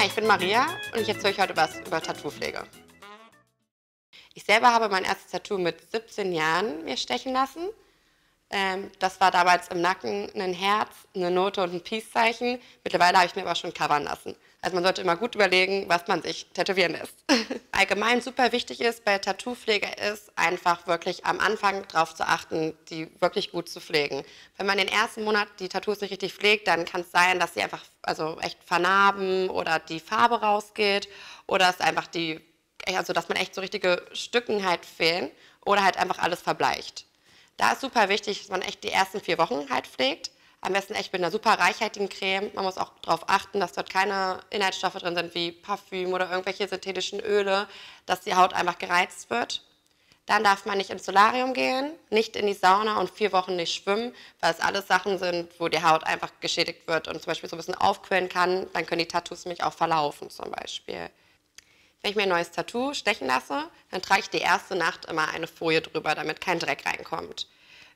Hi, ich bin Maria und ich erzähle euch heute was über Tattoo-Pflege. Ich selber habe mein erstes Tattoo mit 17 Jahren mir stechen lassen. Das war damals im Nacken ein Herz, eine Note und ein Peace-Zeichen. Mittlerweile habe ich mir aber schon covern lassen. Also man sollte immer gut überlegen, was man sich tätowieren lässt. Allgemein super wichtig ist bei Tattoo-Pflege ist einfach wirklich am Anfang darauf zu achten, die wirklich gut zu pflegen. Wenn man den ersten Monat die Tattoos nicht richtig pflegt, dann kann es sein, dass sie einfach echt vernarben oder die Farbe rausgeht oder es einfach dass man echt so richtige Stücken halt fehlen oder halt einfach alles verbleicht. Da ist super wichtig, dass man echt die ersten 4 Wochen halt pflegt. Am besten echt mit einer super reichhaltigen Creme. Man muss auch darauf achten, dass dort keine Inhaltsstoffe drin sind wie Parfüm oder irgendwelche synthetischen Öle, dass die Haut einfach gereizt wird. Dann darf man nicht ins Solarium gehen, nicht in die Sauna und 4 Wochen nicht schwimmen, weil es alles Sachen sind, wo die Haut einfach geschädigt wird und zum Beispiel so ein bisschen aufquellen kann. Dann können die Tattoos nämlich auch verlaufen zum Beispiel. Wenn ich mir ein neues Tattoo stechen lasse, dann trage ich die erste Nacht immer eine Folie drüber, damit kein Dreck reinkommt.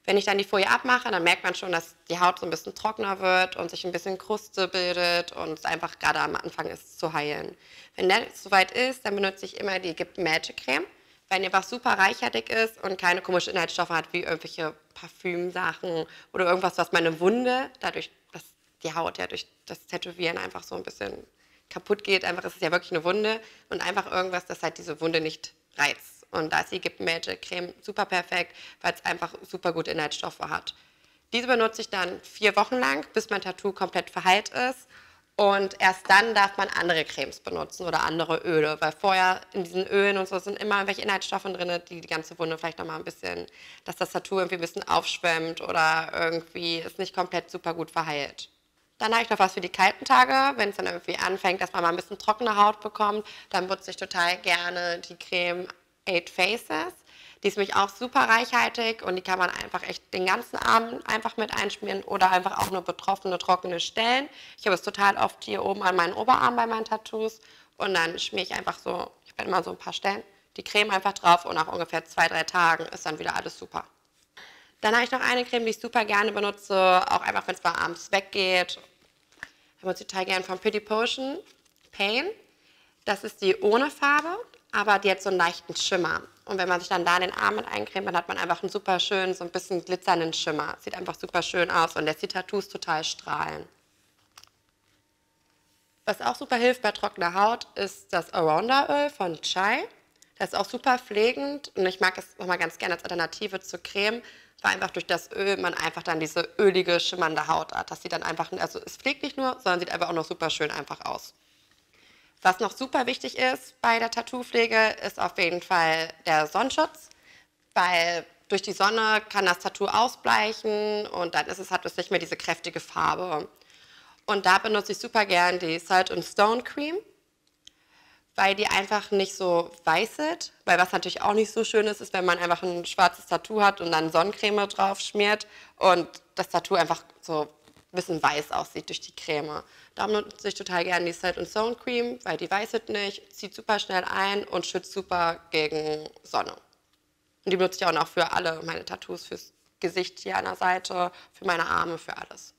Wenn ich dann die Folie abmache, dann merkt man schon, dass die Haut so ein bisschen trockener wird und sich ein bisschen Kruste bildet und es einfach gerade am Anfang ist zu heilen. Wenn das soweit ist, dann benutze ich immer die Egypten Magic Creme, weil die einfach super reichhaltig ist und keine komischen Inhaltsstoffe hat, wie irgendwelche Parfümsachen oder irgendwas, was meine Wunde, dadurch, dass die Haut ja durch das Tätowieren einfach so ein bisschen kaputt geht. Einfach ist es ja wirklich eine Wunde und einfach irgendwas, das halt diese Wunde nicht reizt. Und da ist die Egypten Magic Creme super perfekt, weil es einfach super gute Inhaltsstoffe hat. Diese benutze ich dann 4 Wochen lang, bis mein Tattoo komplett verheilt ist. Und erst dann darf man andere Cremes benutzen oder andere Öle, weil vorher in diesen Ölen und so sind immer irgendwelche Inhaltsstoffe drin, die die ganze Wunde vielleicht nochmal ein bisschen, dass das Tattoo irgendwie ein bisschen aufschwemmt oder irgendwie ist nicht komplett super gut verheilt. Dann habe ich noch was für die kalten Tage, wenn es dann irgendwie anfängt, dass man mal ein bisschen trockene Haut bekommt, dann benutze ich total gerne die Creme 8 Faces. Die ist nämlich auch super reichhaltig und die kann man einfach echt den ganzen Abend einfach mit einschmieren oder einfach auch nur betroffene, trockene Stellen. Ich habe es total oft hier oben an meinen Oberarm bei meinen Tattoos und dann schmiere ich einfach so, ich habe immer so ein paar Stellen, die Creme einfach drauf und nach ungefähr 2, 3 Tagen ist dann wieder alles super. Dann habe ich noch eine Creme, die ich super gerne benutze, auch einfach, wenn es mal abends weggeht. Ich benutze total gerne von Pretty Potion Pain. Das ist die ohne Farbe, aber die hat so einen leichten Schimmer. Und wenn man sich dann da den Arm mit eincremt, dann hat man einfach einen super schönen, so ein bisschen glitzernden Schimmer. Sieht einfach super schön aus und lässt die Tattoos total strahlen. Was auch super hilft bei trockener Haut, ist das Aronda-Öl von Chai. Das ist auch super pflegend und ich mag es nochmal ganz gerne als Alternative zur Creme, weil einfach durch das Öl man einfach dann diese ölige, schimmernde Haut hat. Das sieht dann einfach, also es pflegt nicht nur, sondern sieht einfach auch noch super schön einfach aus. Was noch super wichtig ist bei der Tattoo-Pflege, ist auf jeden Fall der Sonnenschutz, weil durch die Sonne kann das Tattoo ausbleichen und dann hat es nicht mehr diese kräftige Farbe. Und da benutze ich super gern die Salt and Stone Cream, weil die einfach nicht so weißet, weil was natürlich auch nicht so schön ist, ist, wenn man einfach ein schwarzes Tattoo hat und dann Sonnencreme drauf schmiert und das Tattoo einfach so ein bisschen weiß aussieht durch die Creme. Darum nutze ich total gerne die Salt and Stone Cream, weil die weißet nicht, zieht super schnell ein und schützt super gegen Sonne. Und die benutze ich auch noch für alle meine Tattoos, fürs Gesicht hier an der Seite, für meine Arme, für alles.